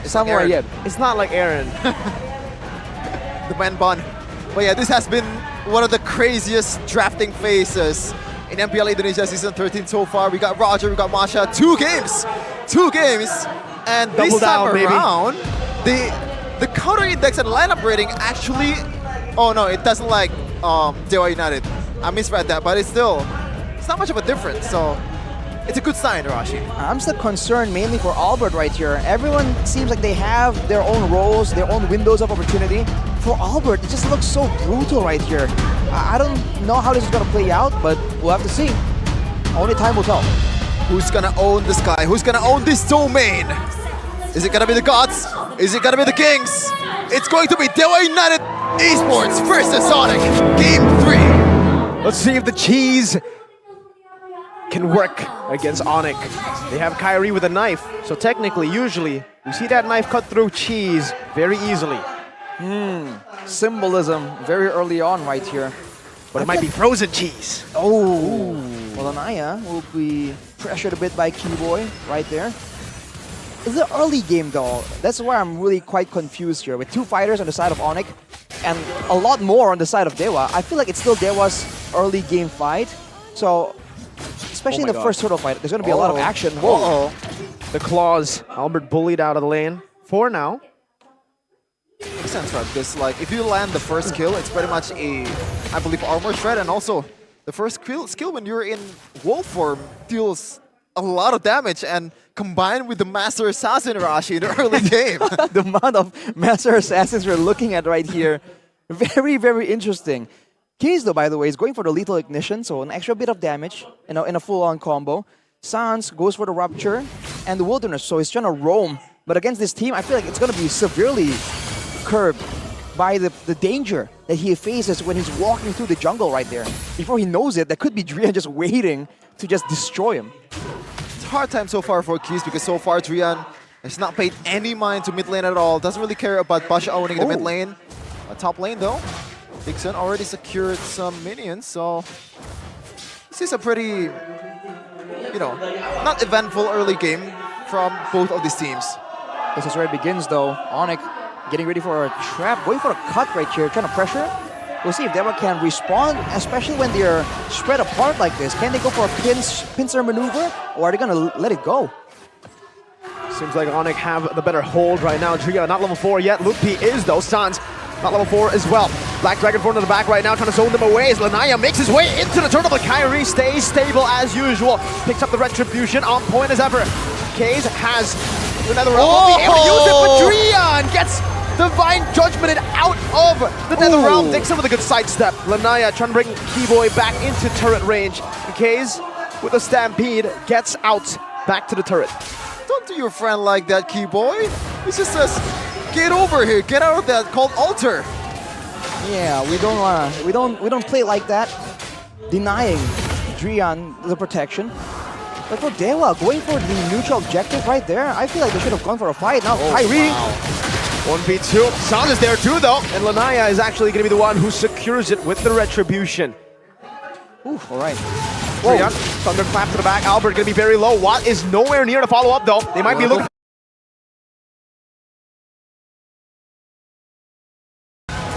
Somewhere, yeah. It's not like Aaron. The man bun. But yeah, this has been one of the craziest drafting phases in MPL Indonesia Season 13 so far. We got Roger, we got Masha, 2 games. 2 games. And Double this time down, around, the counter index and lineup rating actually... Oh no, it doesn't like DEWA United. I misread that, but it's not much of a difference. So it's a good sign, Rashi. I'm still concerned mainly for Albert right here. Everyone seems like they have their own roles, their own windows of opportunity. For Albert, it just looks so brutal right here. I don't know how this is going to play out, but we'll have to see. Only time will tell. Who's going to own the sky? Who's going to own this domain? Is it going to be the gods? Is it going to be the kings? It's going to be DEWA United Esports versus Sonic, Game 3. Let's see if the cheese can work against ONIC. They have Kyrie with a knife, so technically, usually, you see that knife cut through cheese very easily. Symbolism very early on right here. But it might be frozen cheese. Oh, well, Anaya will be pressured a bit by Keyboy right there. It's the early game though. That's where I'm really quite confused here. With 2 fighters on the side of ONIC and a lot more on the side of DEWA. I feel like it's still DEWA's early game fight. So, especially in the first turtle fight, there's going to be a lot of action. Whoa. The claws. Albert bullied out of the lane for now. Makes sense, right? Because like if you land the first kill, it's pretty much a, I believe, armor shred, and also the first skill when you're in wolf form deals a lot of damage, and combined with the Master Assassin Rashi in the early game. The amount of Master Assassins we're looking at right here, very, very interesting. Keys, though, by the way, is going for the Lethal Ignition, so an extra bit of damage in a full-on combo. Sans goes for the Rupture and the Wilderness, so he's trying to roam. But against this team, I feel like it's going to be severely curbed by the danger that he faces when he's walking through the jungle right there. Before he knows it, that could be Drian just waiting to just destroy him. It's a hard time so far for Keys because so far Drian has not paid any mind to mid lane at all. Doesn't really care about Basha owning the mid lane. Top lane though, Dixon already secured some minions, so this is a pretty, you know, not eventful early game from both of these teams. This is where it begins though. ONIC getting ready for a trap, going for a cut right here, trying to pressure. We'll see if DEWA can respond, especially when they're spread apart like this. Can they go for a pincer maneuver, or are they going to let it go? Seems like ONIC have the better hold right now. Drian not level 4 yet. Lupi is though. Sans not level 4 as well. Black Dragon forward to the back right now, trying to zone them away as Lanaya makes his way into the turtle, but Kyrie stays stable as usual. Picks up the Retribution, on point as ever. Kaze has another realm, able to use it, but Drian gets Divine Judgment out of the Nether Realm. Dixon with a good sidestep. Lanaya trying to bring Keyboy back into turret range. Kaze with a Stampede gets out back to the turret. Don't do your friend like that, Keyboy. He just says, get over here, get out of that called altar. Yeah, we don't play like that, denying Drian the protection. But for DEWA, going for the neutral objective right there, I feel like they should have gone for a fight. Now Kyrie. Wow. 1v2. Sans is there too though, and Lanaya is actually going to be the one who secures it with the Retribution. Ooh, all right. Drian, thunderclap to the back. Albert going to be very low. Watt is nowhere near to follow up though. They might be looking.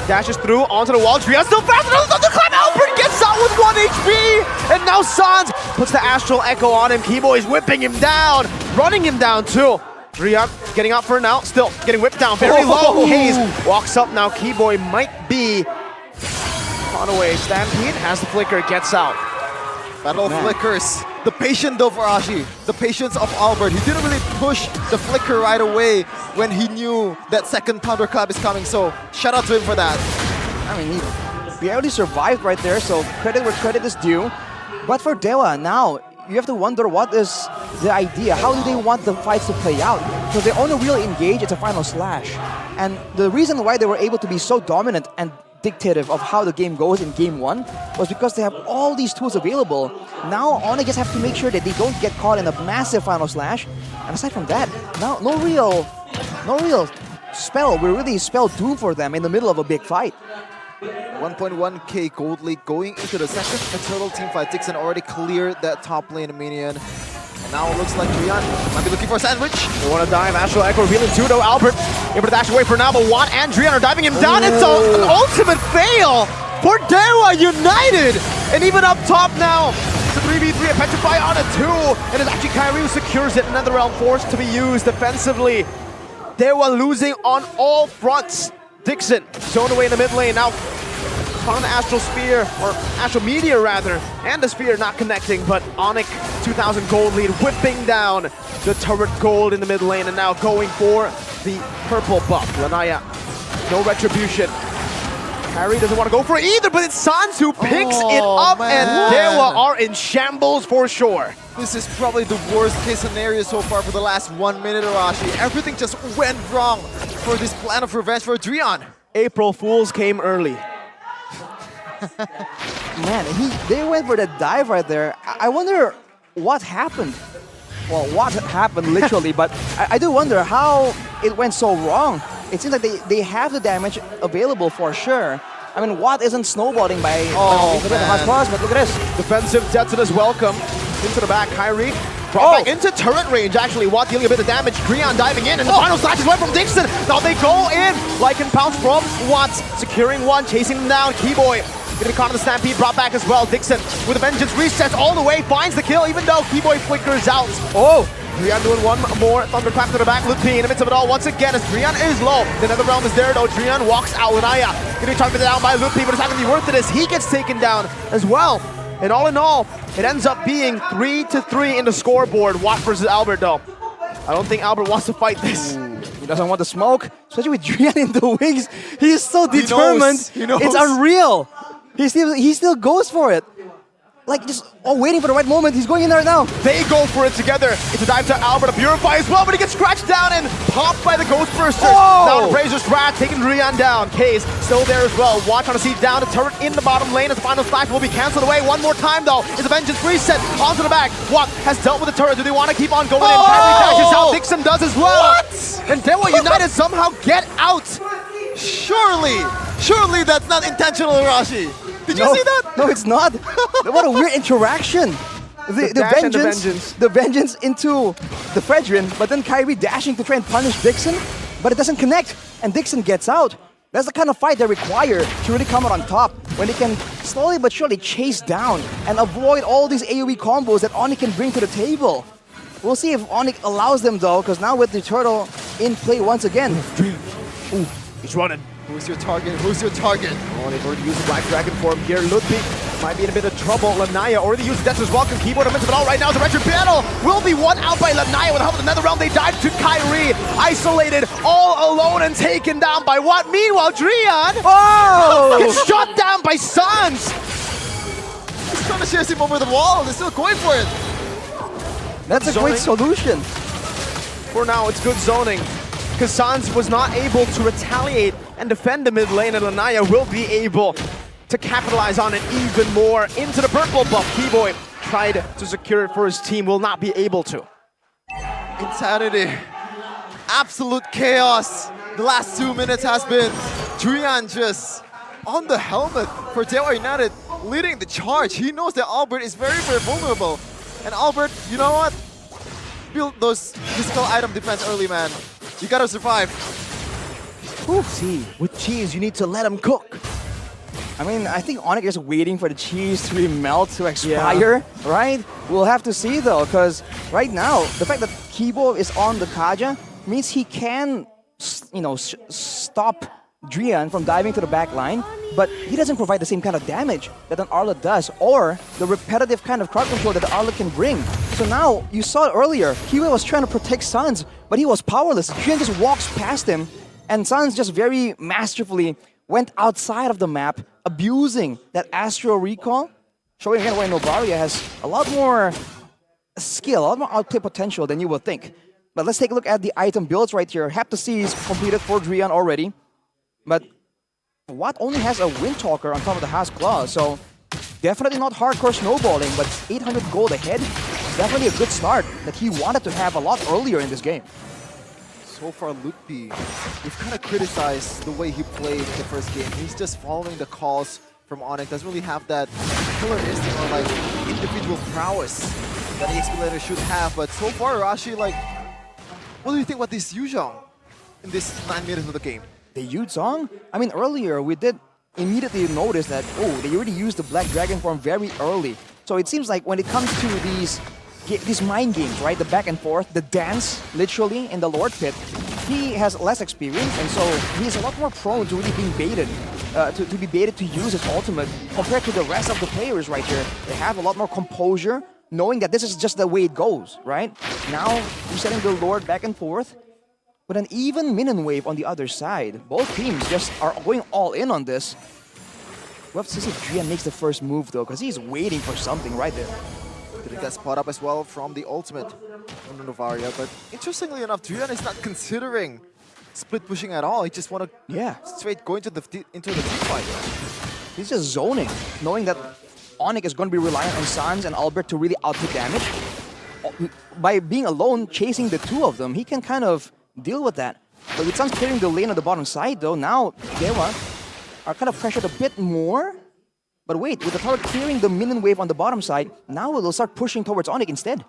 Dashes through onto the wall. Drian still fast enough. Thunderclap. Albert gets out with 1 HP, and now Sans puts the Astral Echo on him. Keyboy is whipping him down, running him down too. Drian getting up for now, still getting whipped down very low. Hayes walks up now. Keyboy might be on away. Stampede has the flicker, gets out. Battle flickers. The patience of Arashi, the patience of Albert. He didn't really push the flicker right away when he knew that second thunderclap is coming, so shout out to him for that. I mean, he barely survived right there, so credit where credit is due. But for DEWA, now, you have to wonder what is the idea. How do they want the fights to play out? Because they only really engage, it's a final slash. And the reason why they were able to be so dominant and dictative of how the game goes in game 1 was because they have all these tools available. Now, ONIC just have to make sure that they don't get caught in a massive final slash. And aside from that, now no real spell will really spell doom for them in the middle of a big fight. 1.1k gold lead going into the second Eternal team fight. Dixon already cleared that top lane minion. Now it looks like Drian might be looking for a sandwich. They want to dive. Astral Echo revealing 2 though. Albert able to dash away for now, but Watt and Drian are diving him down. It's an ultimate fail for DEWA United. And even up top now, it's a 3v3, a Petrify on a 2. And it's actually Kyrie who secures it. Another realm forced to be used defensively. DEWA losing on all fronts. Dixon zoned away in the mid lane. Now found the Astral Spear, or Astral Meteor rather, and the Spear not connecting, but ONIC 2,000 gold lead, whipping down the turret gold in the mid lane, and now going for the purple buff. Lanaya, no retribution. Harry doesn't want to go for it either, but it's Sans who picks it up, man. and DEWA are in shambles for sure. This is probably the worst case scenario so far for the last 1 minute, Arashi. Everything just went wrong for this plan of revenge for Drian. April Fools came early. Man, they went for the dive right there. I wonder what happened. Well, what happened literally, but I do wonder how it went so wrong. It seems like they have the damage available for sure. I mean, Watt isn't snowballing by the hot cross, but look at this. Defensive Tetsuda's welcome. Into the back, Kyrie. Brought back into turret range, actually. Watt dealing a bit of damage. Drian diving in, and the final slash is right from Dixon. Now they go in. Lycan pounce from Watts. Securing one, chasing them down. Keyboy gonna be caught in the stampede, brought back as well. Dixon with a vengeance, resets all the way, finds the kill, even though Keyboy flickers out. Oh! Drian doing one more. Thunderclap to the back. Lupi in the midst of it all once again as Drian is low. The nether realm is there though. Drian walks out. Lanaya gonna be targeted down by Lupi, but it's not gonna be worth it as he gets taken down as well. And all in all, it ends up being 3-3 in the scoreboard. Watt versus Albert though. I don't think Albert wants to fight this. He doesn't want the smoke, especially with Drian in the wings. He's so determined. He knows. It's unreal. He still goes for it. Like just waiting for the right moment. He's going in there now. They go for it together. It's a dive to Albert, a Purify as well, but he gets scratched down and popped by the Ghost Bursters. Now the Razor's Wrath taking Drian down. Case still there as well. Watch on a seat down. The turret in the bottom lane as the final splash will be cancelled away. One more time though. It's a Vengeance reset onto the back. Watt has dealt with the turret. Do they want to keep on going in? Kyrie dashes out. Dixon does as well. What? And DEWA United somehow get out. Surely that's not intentional, Arashi. Did you see that? No, it's not. What a weird interaction. The vengeance into the Fredrin, but then Kyrie dashing to try and punish Dixon, but it doesn't connect, and Dixon gets out. That's the kind of fight they require to really come out on top, when they can slowly but surely chase down and avoid all these AoE combos that ONIC can bring to the table. We'll see if ONIC allows them though, because now with the turtle in play once again. Ooh, he's running. Who's your target? Who's your target? Oh, they've already used Black Dragon form here. Ludwig might be in a bit of trouble. Lanaya already used Death's Welcome Keyboard. Amidst of it all right now, the retro battle will be won out by Lanaya with the help of the Nether Realm. They dive to Kyrie, isolated, all alone and taken down by Watt. Meanwhile, Drian gets shot down by Sans. He's trying to chase him over the wall. They're still going for it. That's a great solution. For now, it's good zoning, because Sans was not able to retaliate and defend the mid lane, and Lanaya will be able to capitalize on it even more. Into the purple buff, Keyboy tried to secure it for his team, will not be able to. Insanity. Absolute chaos. The last 2 minutes has been Drian just on the helmet for DEWA United, leading the charge. He knows that Albert is very, very vulnerable. And Albert, you know what? Build those physical item defense early, man. You gotta survive. Ooh, see, with cheese, you need to let them cook. I mean, I think ONIC is waiting for the cheese to melt, to expire, right? We'll have to see though, because right now, the fact that Kibo is on the Kaja means he can, stop Drian from diving to the back line, but he doesn't provide the same kind of damage that an Arla does, or the repetitive kind of crowd control that the Arla can bring. So now, you saw it earlier, Kiwi was trying to protect Sans, but he was powerless. Drian just walks past him, and Sans just very masterfully went outside of the map, abusing that Astral Recall, showing again why Novaria has a lot more skill, a lot more outplay potential than you would think. But let's take a look at the item builds right here. Hep2C is completed for Drian already, but Watt only has a Windtalker on top of the House Claw, so definitely not hardcore snowballing, but 800 gold ahead. Definitely a good start that he wanted to have a lot earlier in this game. So far, Lutpi, we've kind of criticized the way he played the first game. He's just following the calls from ONIC. Doesn't really have that killer instinct or like individual prowess. that EXP later should have. But so far, Rashi, like, what do you think about this Yuzhong in this 9 minutes of the game? The Yuzhong? I mean, earlier we did immediately notice that, oh, they already used the Black Dragon form very early. So it seems like when it comes to these mind games, right, the back and forth, the dance, literally, in the Lord Pit, he has less experience, and so he's a lot more prone to really being baited, to be baited to use his ultimate compared to the rest of the players right here. They have a lot more composure, knowing that this is just the way it goes, right? Now, you're setting the Lord back and forth, with an even minion wave on the other side. Both teams just are going all in on this. We'll have to see if Drian makes the first move though, because he's waiting for something right there. Did get spot up as well from the ultimate from Novaria, but interestingly enough, Drian is not considering split pushing at all. He just want to straight go into the team fight. He's just zoning, knowing that ONIC is going to be reliant on Sans and Albert to really output damage. By being alone, chasing the two of them, he can kind of deal with that. But with Sans clearing the lane on the bottom side though, now DEWA are kind of pressured a bit more. But wait, with the tower clearing the minion wave on the bottom side, now they'll start pushing towards ONIC instead.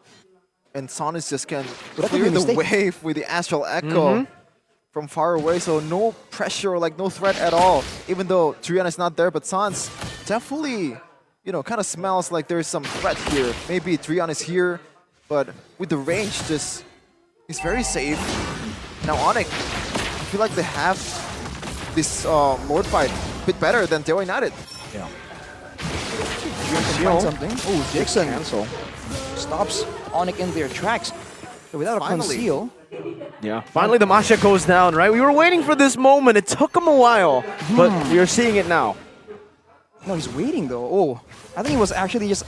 And Sonis just can clear the wave with the Astral Echo from far away, so no pressure, like no threat at all. Even though Drian is not there, but Sans definitely, you know, kind of smells like there's some threat here. Maybe Drian is here, but with the range, just he's very safe. Now ONIC, I feel like they have this Lord fight a bit better than DEWA United. Yeah. Find something. Oh, Dixon stops ONIC in their tracks. So without a conceal. Yeah. Finally, the Masha goes down, right? We were waiting for this moment. It took him a while, but we are seeing it now. No, he's waiting though. Oh, I think he was actually just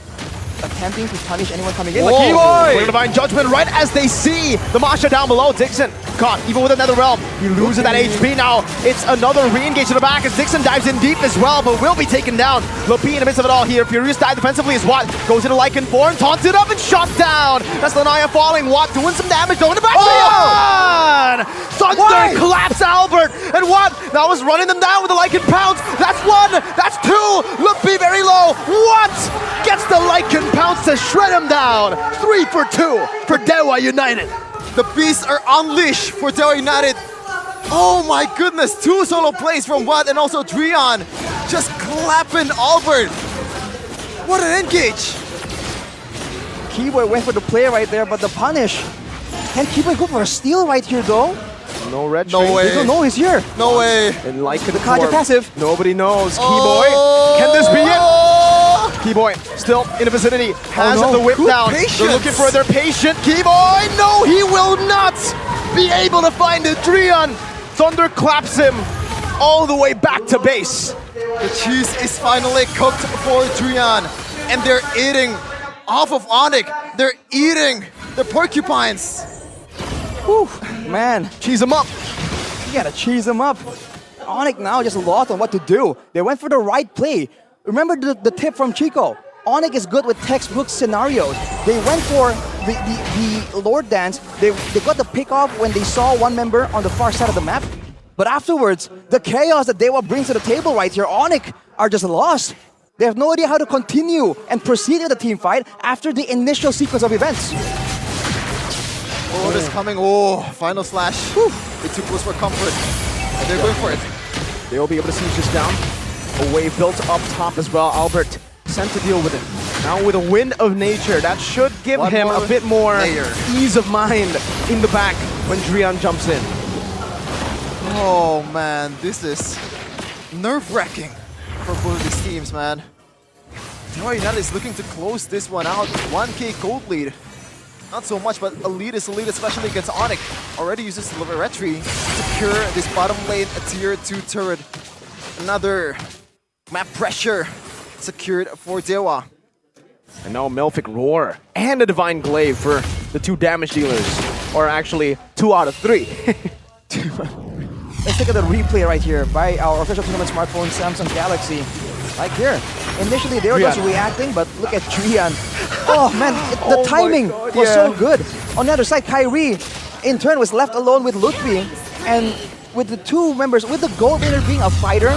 attempting to punish anyone coming in. Like Divine Judgment right as they see the Masha down below. Dixon caught even with another realm. He loses that HP now. It's another re-engage to the back as Dixon dives in deep as well, but will be taken down. Lopi in the midst of it all here. Furious dive defensively as Watt goes into Lycan form, taunted up and shot down. That's Lanaya falling. Watt doing some damage though in the back. Thunder collapse Albert, and Watt now is running them down with the Lycan pounce. That's one. That's two. Lopi very low. Watt gets the Lycan pounce to shred him down. 3 for 2 for DEWA United. The beasts are unleashed for DEWA United. Oh my goodness, 2 solo plays from Watt and also Drian. Just clapping Albert. What an engage. Keyboy went for the play right there, but the punish. Can Keyboy go for a steal right here though? No red No string. way. They don't know he's here. No way. And like the Kaja passive. Nobody knows. Keyboy, can this be it? Keyboy still in the vicinity, has the whip Good down. patience. They're looking for their patient. Keyboy, no, he will not be able to find it. Drian, Thunder claps him all the way back to base. The cheese is finally cooked for Drian, and they're eating off of ONIC. They're eating the porcupines. Whew, man. Cheese him up. You gotta cheese him up. ONIC now just lost on what to do. They went for the right play. Remember the tip from Chico. ONIC is good with textbook scenarios. They went for the Lord Dance. They got the pick off when they saw one member on the far side of the map. But afterwards, the chaos that DEWA brings to the table right here, ONIC are just lost. They have no idea how to continue and proceed with the team fight after the initial sequence of events. Oh, this coming. Oh, final slash. Whew. It's too close for comfort. And they're going for it. They will be able to siege this down. A wave built up top as well. Albert sent to deal with it. Now with a wind of nature, that should give him a bit more ease of mind in the back when Drian jumps in. Oh man, this is nerve-wracking for both of these teams, man. DEWA United is looking to close this one out. 1k gold lead. Not so much, but a lead is a lead, especially against ONIC. Already uses the Retri to secure this bottom lane, a tier 2 turret. Another map pressure secured for DEWA. And now a Melphic Roar and a Divine Glaive for the 2 damage dealers. Or actually, 2 out of 3. Let's look at the replay right here by our official tournament smartphone, Samsung Galaxy. Like here. Initially, they were just reacting, but look at Drian. Oh man, the timing was so good. On the other side, Kyrie, in turn, was left alone with Lutfi. And with the 2 members, with the gold laner being a fighter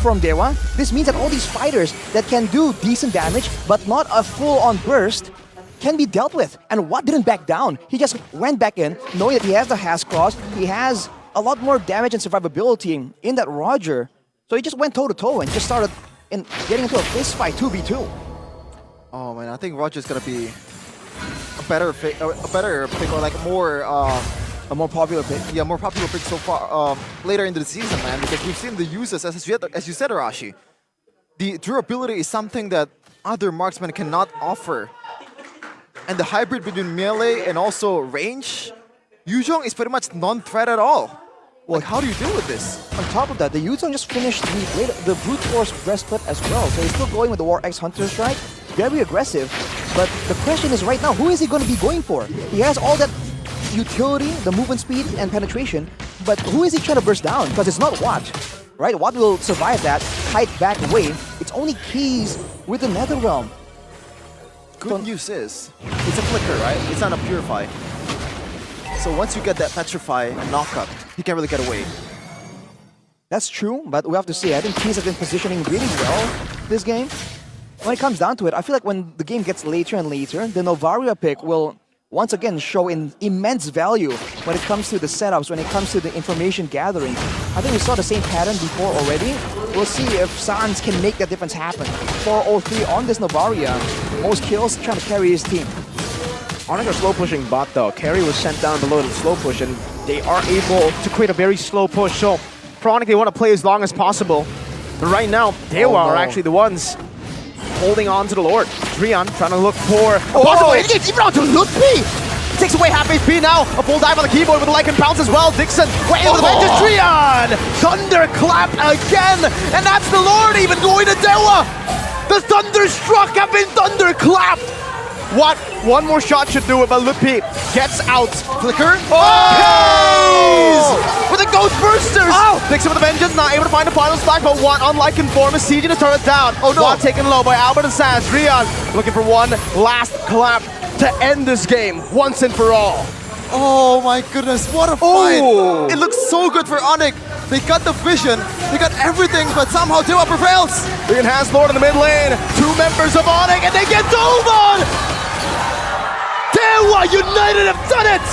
from DEWA, this means that all these fighters that can do decent damage, but not a full-on burst, can be dealt with. And Watt didn't back down. He just went back in, knowing that he has the Has Cross, he has a lot more damage and survivability in that Roger. So he just went toe-to-toe and just started getting into a fist fight 2v2. Oh man, I think Roger's gonna be a better pick, or like A more popular pick. yeah, more popular pick so far later into the season, man. Because we've seen the uses, as you said, Arashi. The durability is something that other marksmen cannot offer, and the hybrid between melee and also range, Yuzhong is pretty much non-threat at all. Like, how do you deal with this? On top of that, the Yuzhong just finished the Brute Force breastplate as well, so he's still going with the War X Hunter Strike. Very aggressive, but the question is right now, who is he going to be going for? He has all that utility, the movement speed and penetration, but who is he trying to burst down? Because it's not Watt, right? Watt will survive that, kite back away. It's only Keys with the Netherrealm. Good news is, it's a flicker, right? It's not a purify. So once you get that petrify knockup, he can't really get away. That's true, but we have to see. I think Keys has been positioning really well this game. When it comes down to it, I feel like when the game gets later and later, the Novaria pick will once again show immense value when it comes to the setups, when it comes to the information gathering. I think we saw the same pattern before already. We'll see if Sans can make that difference happen. 403 on this Novaria. Most kills trying to carry his team. ONIC are slow pushing bot though. Carry was sent down below to slow push, and they are able to create a very slow push. So for ONIC, they want to play as long as possible. But right now, DEWA are actually the ones holding on to the Lord. Drian trying to look for a possible hit. Even onto Lutfi! Takes away half HP now. A full dive on the keyboard with the Lycan bounce as well. Dixon way over the benches. Drian! Thunderclap again! And that's the Lord even going to DEWA! The Thunderstruck have been thunderclapped! What? One more shot should do it, but Lutfi gets out. Flicker. Oh! With the Ghost Bursters! Oh! Dixon with the Vengeance, not able to find the final stack, but Watt on Lycan form is sieging to turn it down. Oh no! Watt taken low by Albert and Sans. Drian looking for one last clap to end this game once and for all. Oh my goodness, what a fight! It looks so good for ONIC. They got the vision, they got everything, but somehow DEWA prevails. The Enhanced Lord in the mid lane, two members of ONIC, and they get dove on! DEWA United have done it!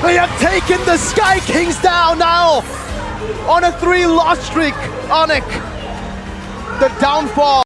They have taken the Sky Kings down now on a 3-loss streak. ONIC, the downfall.